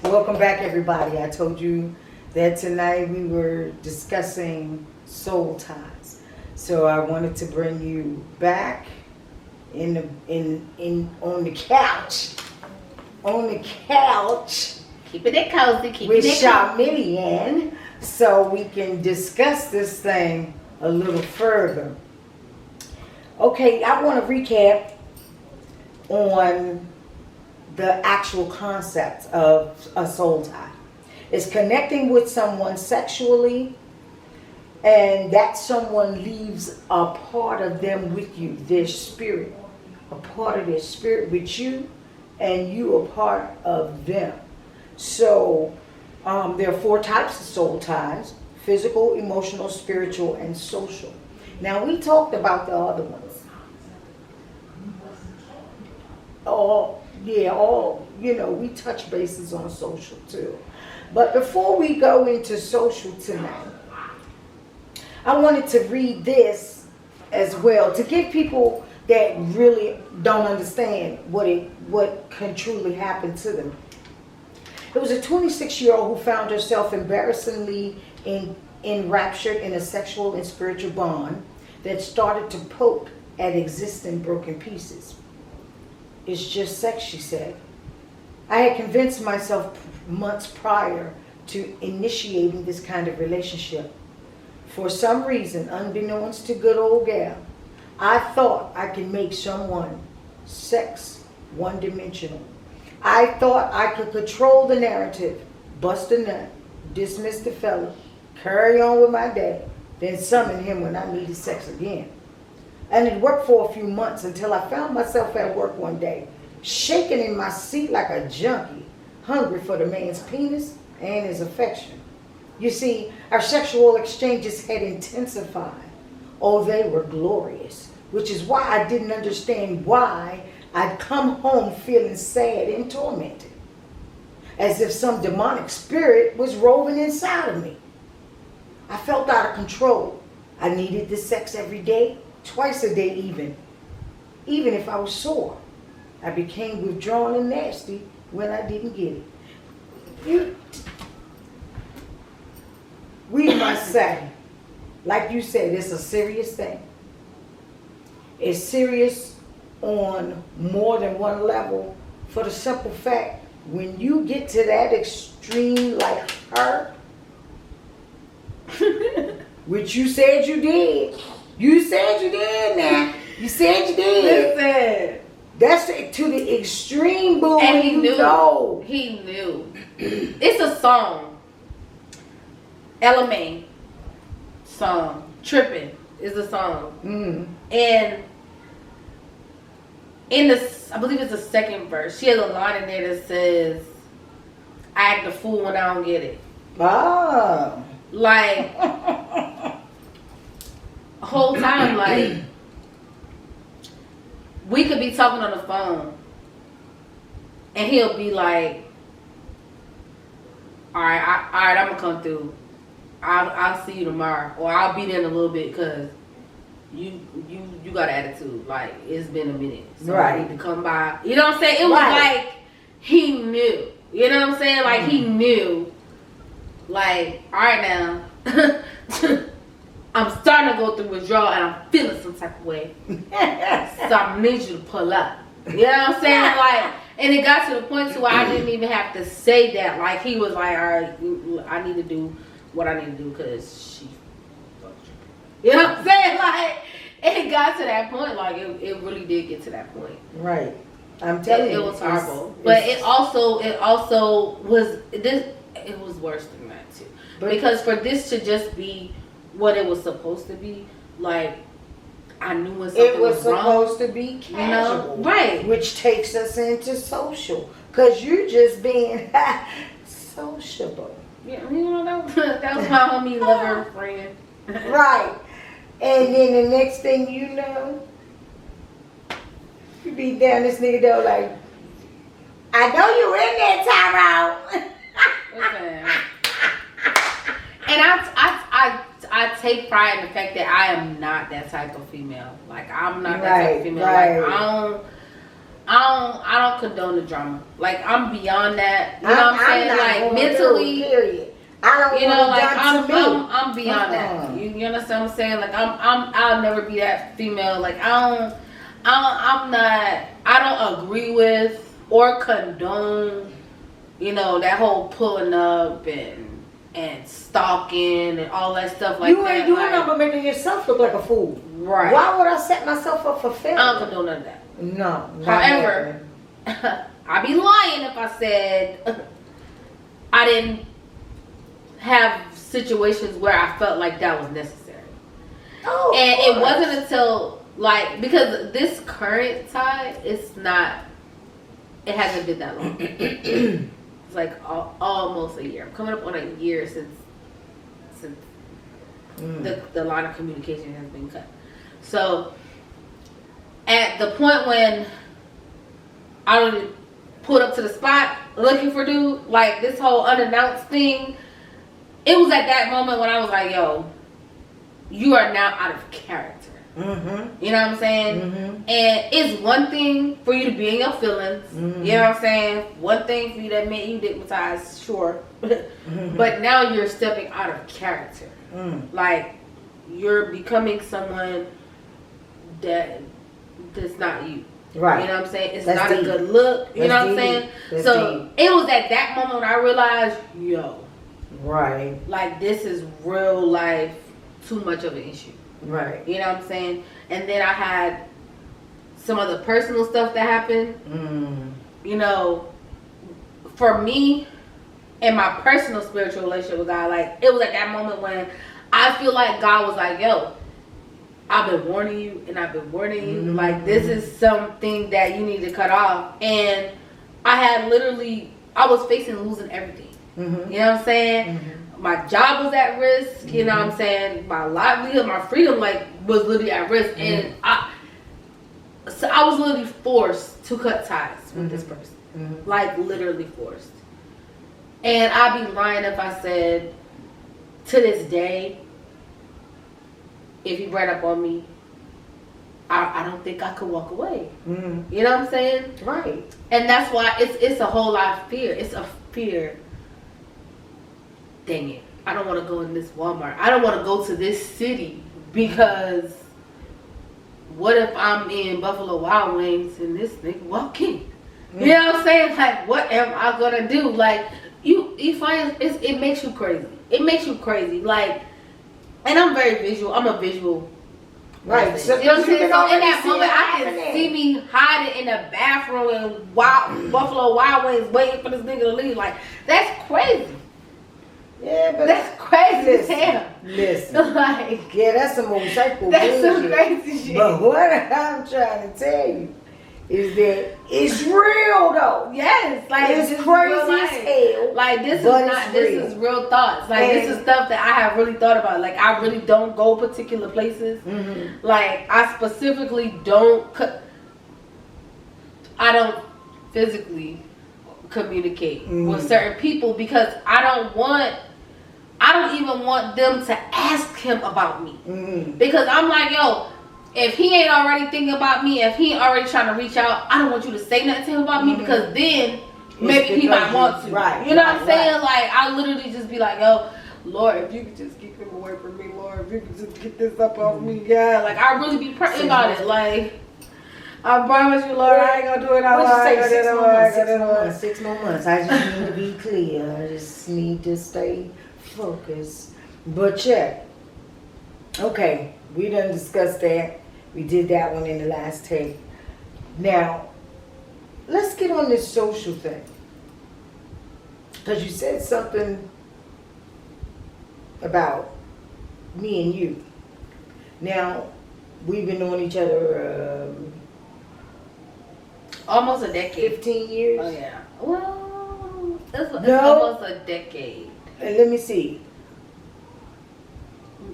Welcome back, everybody. I told you that tonight we were discussing soul ties. So I wanted to bring you back in on the couch. On the couch. Keeping it cozy, with Charmaine, so we can discuss this thing a little further. Okay, I want to recap on the actual concept of a soul tie. It's connecting with someone sexually, and that someone leaves a part of them with you, their spirit, a part of their spirit with you, and you a part of them. So there are 4 types of soul ties: physical, emotional, spiritual, and social. Now, we talked about the other ones. We touch bases on social too. But before we go into social tonight, I wanted to read this as well to give people that really don't understand what can truly happen to them. It was a 26-year-old who found herself embarrassingly enraptured in a sexual and spiritual bond that started to poke at existing broken pieces. It's just sex, she said. I had convinced myself months prior to initiating this kind of relationship. For some reason, unbeknownst to good old gal, I thought I could make someone sex one-dimensional. I thought I could control the narrative, bust a nut, dismiss the fella, carry on with my day, then summon him when I needed sex again. And it worked for a few months until I found myself at work one day, shaking in my seat like a junkie, hungry for the man's penis and his affection. You see, our sexual exchanges had intensified. Oh, they were glorious, which is why I didn't understand why I'd come home feeling sad and tormented, as if some demonic spirit was roving inside of me. I felt out of control. I needed the sex every day, twice a day even if I was sore. I became withdrawn and nasty when I didn't get it. We must say, like you said, it's a serious thing. It's serious on more than one level, for the simple fact, when you get to that extreme like her, which you said you did. You said you did now. You said you did. Listen. That's to the extreme, boo. And he knew. Know. He knew. It's a song. LMA song. Trippin' is the song. And I believe it's the second verse, she has a line in there that says, I act a fool when I don't get it. Ah. Like, whole time, like, we could be talking on the phone and he'll be like, all right, I'm gonna come through. I'll see you tomorrow, or I'll be there in a little bit because you got an attitude. Like, it's been a minute, so right. I need to come by. You know what I'm saying? It was like he knew. You know what I'm saying? Like he knew. Like, all right now, I'm starting to go through withdrawal and I'm feeling some type of way. So I need you to pull up. You know what I'm saying? Like, and it got to the point to where I didn't even have to say that. Like, he was like, all right, I need to do what I need to do because she fucked you. You know what I'm saying? Like, it got to that point. Like, it really did get to that point. Right. I'm telling you. It was horrible. But it also was, it was worse than that too. Because for this to just be what it was supposed to be, like, I knew when something was wrong. It was supposed to be casual. You know? Right. Which takes us into social. Because you're just being sociable. Yeah, you know, that was my homie, lover, friend. Right. And then the next thing you know, you be down this nigga door like, I know you in there, Tyrone. Okay. And I take pride in the fact that I am not that type of female. Like, I'm not that type of female. Right. Like, I don't condone the drama. Like, I'm beyond that. You know what I'm saying? Like, mentally, period. I don't, you know, like, I'm beyond that. You understand what I'm saying? Like, I'll never be that female. Like, I don't agree with or condone, you know, that whole pulling up and stalking and all that stuff like that. You ain't not making yourself look like a fool. Right. Why would I set myself up for failure? I don't condone none of that. No. However, I'd be lying if I said I didn't have situations where I felt like that was necessary. Oh, and it wasn't until, like, because this current tie, it hasn't been that long. It's like almost a year. I'm coming up on a year since the line of communication has been cut. So at the point when I pulled up to the spot looking for dude, like this whole unannounced thing, it was at that moment when I was like, yo, you are now out of character. Mm-hmm. You know what I'm saying? Mm-hmm. And it's one thing for you to be in your feelings. Mm-hmm. You know what I'm saying? One thing for you to admit you digmatized, sure. Mm-hmm. But now you're stepping out of character. Mm. Like, you're becoming someone that's not you. Right. You know what I'm saying? It's that's not deep. A good look. You that's know what I'm deep. saying? That's so deep. it was at that moment when I realized, yo. Right. Like, this is real life too much of an issue. Right. You know what I'm saying? And then I had some other personal stuff that happened. Mm. You know, for me and my personal spiritual relationship with God, like, it was at that moment when I feel like God was like, yo, I've been warning you and I've been warning you. Mm-hmm. Like, this is something that you need to cut off. And I was facing losing everything. Mm-hmm. You know what I'm saying? Mm-hmm. My job was at risk. Mm-hmm. You know what I'm saying? My livelihood, my freedom, like, was literally at risk. Mm-hmm. And I was literally forced to cut ties with this person. Mm-hmm. Like, literally forced. And I'd be lying if I said, to this day, if he brought up on me, I don't think I could walk away. Mm-hmm. You know what I'm saying? Right. And that's why it's a whole lot of fear. It's a fear. Dang it. I don't want to go in this Walmart. I don't want to go to this city because what if I'm in Buffalo Wild Wings and this nigga walking? Mm-hmm. You know what I'm saying? Like, what am I going to do? Like, you find it makes you crazy. It makes you crazy. Like, and I'm very visual. I'm a visual. Right. So, you know what I'm saying? So in that moment, I can see me hiding in the bathroom in Buffalo Wild Wings waiting for this nigga to leave. Like, that's crazy. Yeah, but that's crazy as hell. Listen. Like, yeah, that's some motorcycle bullshit. That's some crazy shit. But what I'm trying to tell you is that it's real though. Yes, like it's crazy as hell. Like, this is real thoughts. Like, this is stuff that I have really thought about. Like, I really don't go particular places. Mm-hmm. Like, I specifically don't physically communicate with certain people because I don't even want them to ask him about me. Mm-hmm. Because I'm like, yo, if he ain't already thinking about me, if he ain't already trying to reach out, I don't want you to say nothing to him about me because then maybe he might want to. Right. You know what I'm saying? Like, I literally just be like, yo, Lord, if you could just keep him away from me, Lord, if you could just get this up off me, yeah. Like, I really be praying about it. Like, I promise you, Lord, I ain't gonna do it all. What you say? 6 more months. I just need to be clear. I just need to stay focused. But check. Okay, we done discussed that. We did that one in the last tape. Now, let's get on this social thing. Because you said something about me and you. Now, we've been knowing each other almost a decade. 15 years? Oh, yeah. Well, it's almost a decade. Let me see.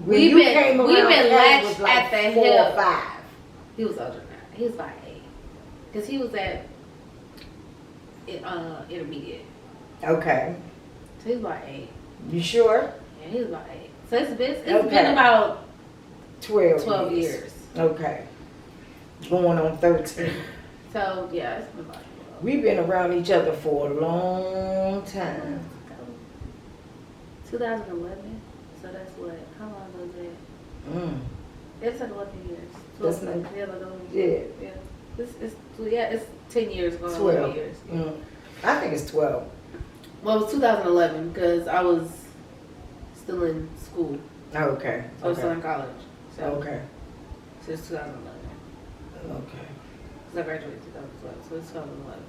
We've been latched like at the 4 hip. or 5. He was older than that. He was about 8. Because he was at intermediate. Okay. So he was about 8. You sure? Yeah, he was about 8. So it's been about 12 years. Okay. Going on 13. So yeah, it's been about We've been around each other for a long time. 2011. So that's what? How long ago is it? Mm. It's like 11 years. That's 12, nice. yeah, like 11 Yeah. years. Yeah. It's 10 years going on 12. 11 years. Yeah. Mm. I think it's 12. Well, it was 2011 because I was still in school. Oh, okay. I was still Okay. in college. So Okay. it's 2011. Okay. Because I graduated 2012, so it's 2011.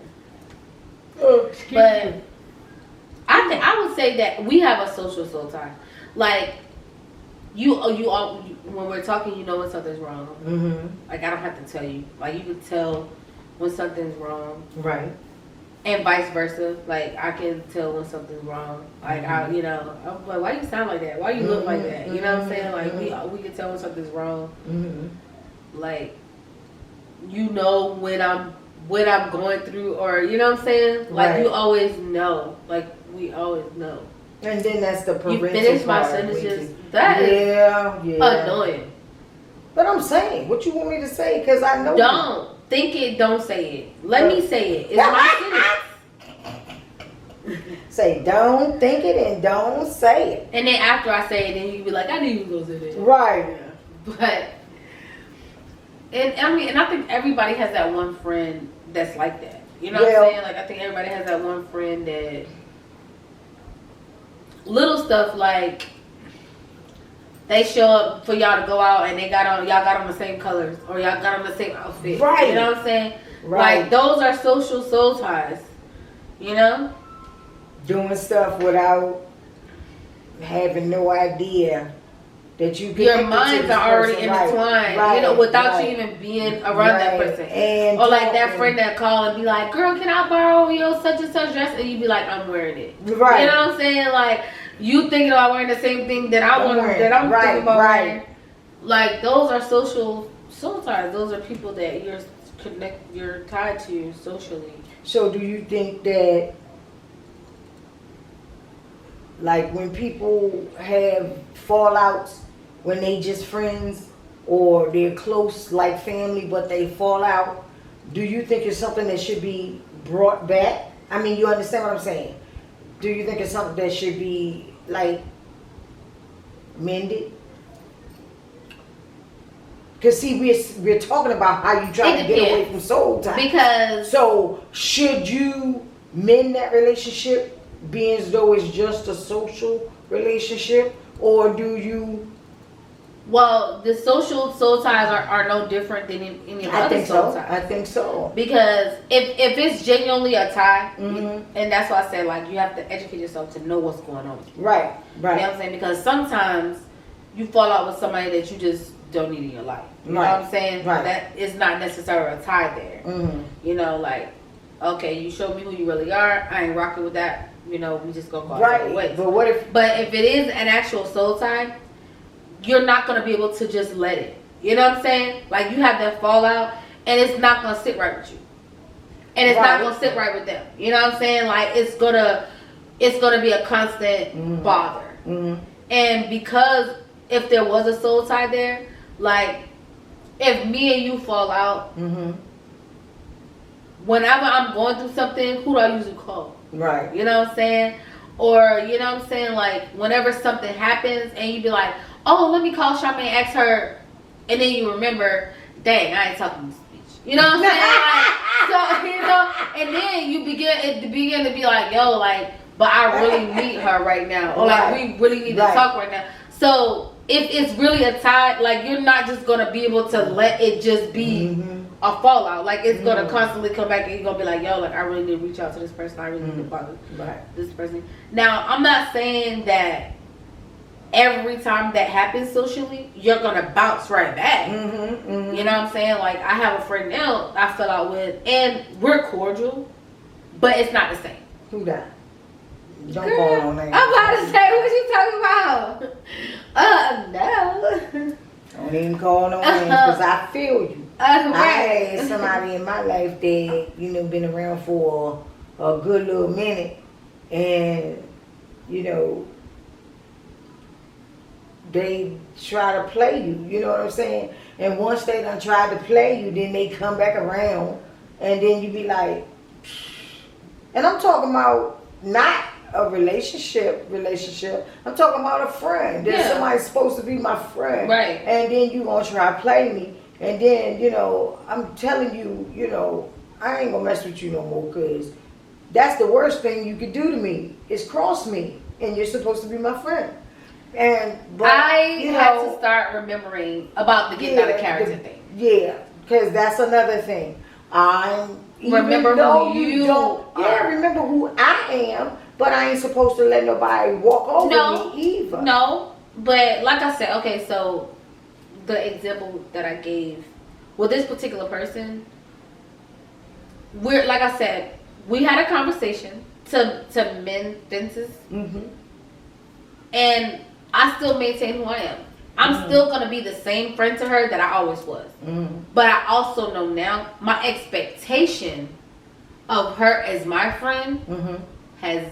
Oh, But I would say that we have a social soul tie. Like you all when we're talking, you know when something's wrong. Mm-hmm. Like I don't have to tell you. Like you can tell when something's wrong, Right. and vice versa. Like I can tell when something's wrong. Like I'm like, why you sound like that? Why you look like that? You know what I'm saying? Like we can tell when something's wrong. Mm-hmm. Like you know when I'm going through, or you know what I'm saying? Like Right. you always know. Like we always know. And then that's the parental You finish my part, sentences. which is- That is yeah. annoying. But I'm saying, what you want me to say? Because I know. Don't think it. Don't say it. Let me say it. It's my sentence. Say, don't think it and don't say it. And then after I say it, then you be like, I knew you was gonna say that. Right. But and I think everybody has that one friend that's like that. You know what I'm saying? Like I think everybody has that one friend that little stuff like they show up for y'all to go out and y'all got on the same colors or y'all got on the same outfit. Right. You know what I'm saying? Right. Like those are social soul ties. You know? Doing stuff without having no idea that you your minds are already intertwined, right, you know, without right, you even being around that person. And or like that talking. friend that call and be like, girl, can I borrow your such and such dress? And you be like, I'm wearing it. Right. You know what I'm saying? Like, you thinking about wearing the same thing that I'm thinking about wearing. Like, those are social soul ties. Those are people that you're tied to socially. So do you think that, like, when people have fallouts, when they just friends or they're close like family but they fall out, do you think it's something that should be brought back? I mean, you understand what I'm saying? Do you think it's something that should be like mended? Because see, we're talking about how you try to get away from soul ties. Because so should you mend that relationship being as though it's just a social relationship, or do you? Well, the social soul ties are no different than any other soul ties. I think so. Because if it's genuinely a tie, Mm-hmm. and that's why I said, like, you have to educate yourself to know what's going on. Right, You know what I'm saying? Because sometimes you fall out with somebody that you just don't need in your life. You know what I'm saying? Right. That is not necessarily a tie there. Mm-hmm. You know, like, okay, you showed me who you really are. I ain't rocking with that. You know, we just gonna go our separate ways. But what if? But if it is an actual soul tie, you're not going to be able to just let it. You know what I'm saying? Like, you have that fallout, and it's not going to sit right with you. And it's not going to sit right with them. You know what I'm saying? Like, it's going to be a constant bother. Mm-hmm. And because if there was a soul tie there, like, if me and you fall out, Mm-hmm. whenever I'm going through something, who do I usually call? Right. You know what I'm saying? Or, you know what I'm saying? Like, whenever something happens and you be like, oh, let me call Charmaine, ask her, and then you remember, dang, I ain't talking this bitch. You know what I'm saying? Like, so, you know, and then you begin to be like, yo, like, but I really need her right now. Or like, we really need to talk right now. So if it's really a tie, like, you're not just gonna be able to let it just be a fallout. Like, it's gonna constantly come back and you're gonna be like, yo, like, I really need to reach out to this person. I really need to bother this person. Now, I'm not saying that every time that happens socially, you're gonna bounce right back. You know what I'm saying? Like, I have a friend now I fell out with, and we're cordial, but it's not the same. Who that? Don't Girl, call on names. I'm about to say, what you talking about? No. Don't even call no names, because I feel you. I Right. had somebody in my life that, you know, been around for a good little minute, and, you know, they try to play you, you know what I'm saying? And once they done tried to play you, then they come back around and then you be like, and I'm talking about not a relationship. I'm talking about a friend. That somebody's supposed to be my friend. Right. And then you gonna try to play me. And then, I'm telling you, I ain't gonna mess with you no more, because that's the worst thing you could do to me, is cross me. And you're supposed to be my friend. I had to start remembering about the getting out of character thing. Yeah, because that's another thing. Remember who you are. Yeah, remember who I am, but I ain't supposed to let nobody walk over me either. No, but like I said, okay, so the example that I gave with this particular person, like I said, we had a conversation to mend fences, and I still maintain who I am. I'm still going to be the same friend to her that I always was. But I also know now my expectation of her as my friend has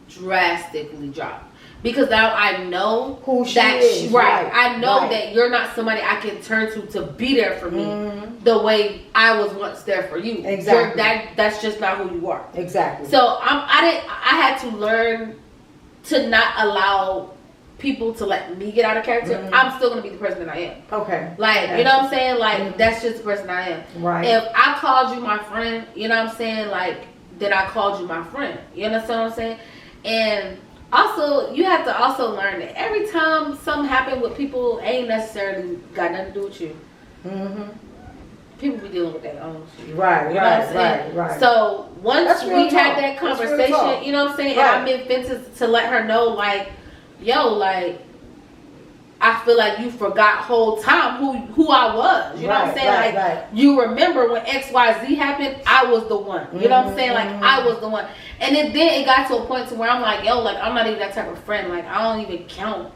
drastically dropped. Because now I know who she is. Right. I know that you're not somebody I can turn to be there for me the way I was once there for you. Exactly. That's just not who you are. Exactly. So I had to learn to not allow people to let me get out of character. I'm still gonna be the person that I am. Okay. Like, you know what I'm saying? Like, that's just the person I am. Right. If I called you my friend, you know what I'm saying? Like, then I called you my friend. You understand what I'm saying? And also, you have to also learn that every time something happens with people, ain't necessarily got nothing to do with you. People be dealing with their own shit. Right, you know what I'm saying? right. So once we had that conversation, you know what I'm saying? Right. And I made fences to let her know, like, yo, like, I feel like you forgot whole time who I was. You know what I'm saying? You remember when XYZ happened, I was the one. You know what I'm saying? Like, I was the one. And then it got to a point to where I'm like, yo, like, I'm not even that type of friend. Like, I don't even count.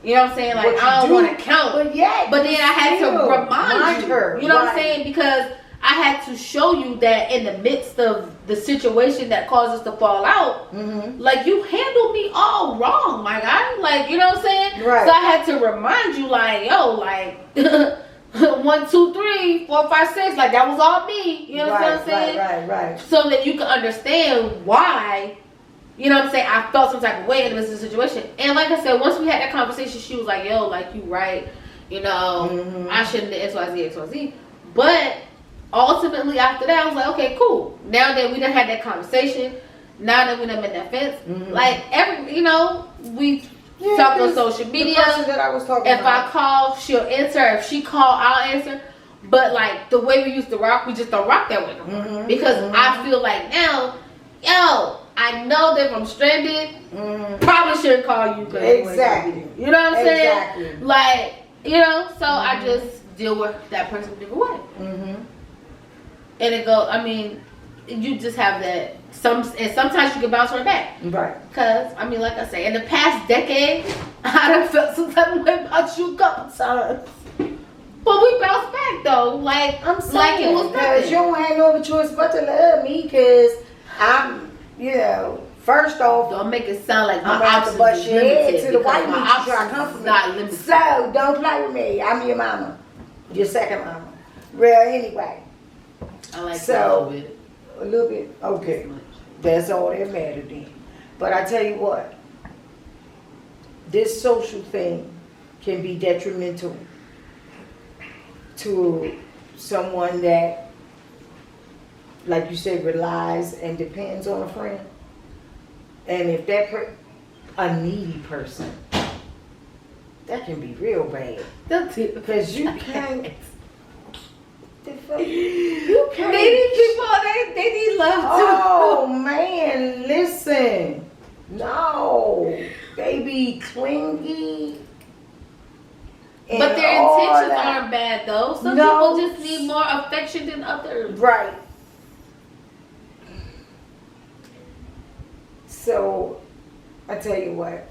You know what I'm saying? Like, I don't want to count. But then I had to remind her. You know what I'm saying? Because I had to show you that in the midst of the situation that caused us to fall out, like, you handled me all wrong, my guy. Like, you know what I'm saying? Right. So I had to remind you, like, yo, like, 1, 2, 3, 4, 5, 6, like, that was all me. You know what I'm saying? Right. So that you can understand why, you know what I'm saying, I felt some type of way in this situation. And like I said, once we had that conversation, she was like, yo, like, you right. You know, I shouldn't have XYZ. But ultimately, after that, I was like, okay, cool. Now that we done had that conversation, now that we done made that fence, like, we talk on social media. The person that I was talking if about. I call, she'll answer. If she call, I'll answer. But, like, the way we used to rock, we just don't rock that way no more. Because I feel like now, yo, I know that if I'm stranded, probably shouldn't call you. Exactly. You know what I'm saying? Exactly. Like, so I just deal with that person a different way. And it go, I mean, you just have that. And sometimes you can bounce right back. Right. Because, I mean, like I say, in the past decade, I done felt some type of way about you a couple times. But we bounced back, though. Like, I'm saying, like it was because you don't have no other choice but to love me, because I'm, first off, don't make it sound like I'm my out to bust your head to the white meat my you try to come for me. not limited. So, don't play with me. I'm your mama. Your second mama. Well, anyway. I like so, that a little bit. Okay. That's all that mattered then. But I tell you what, this social thing can be detrimental to someone that, like you said, relies and depends on a friend. And if that a needy person, that can be real bad. Because you can't. You can't. They need people. They need love too. Oh man, listen. No, they be clingy. But their intentions aren't bad though. Some people just need more affection than others. Right. So, I tell you what.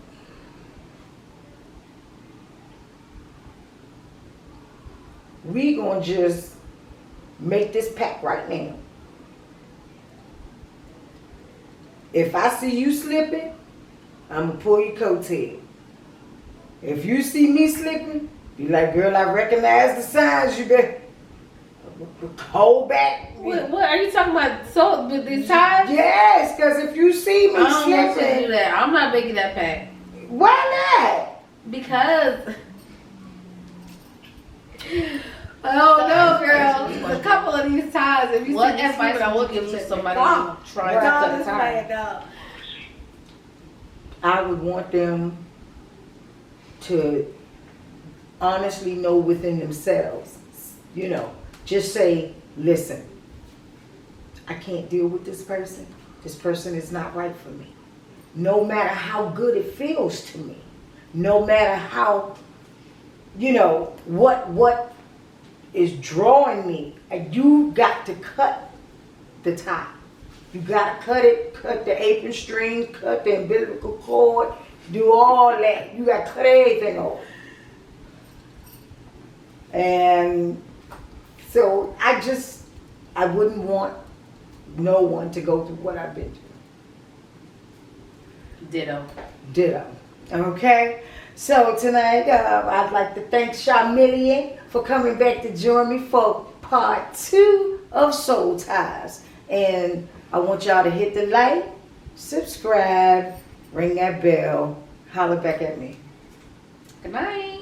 We gonna just make this pact right now. If I see you slipping, I'm gonna pull your coattail. If you see me slipping, be like, girl, I recognize the signs. You better hold back. What are you talking about? So with these ties? Yes, because if you see me I don't want to do slipping, that. I'm not making that pact. why Because oh no, girl. A couple of these ties. If you what see advice I would give to somebody who trying to cut a tie? not? I would want them to honestly know within themselves, just say, listen, I can't deal with this person. This person is not right for me. No matter how good it feels to me, no matter how, what is drawing me, you got to cut the tie. You got to cut the apron string, cut the umbilical cord, do all that. You got to cut everything off. And so I wouldn't want no one to go through what I've been through. Ditto. Okay? So tonight, I'd like to thank Charmaine for coming back to join me for part 2 of Soul Ties. And I want y'all to hit the like, subscribe, ring that bell, holler back at me. Good night.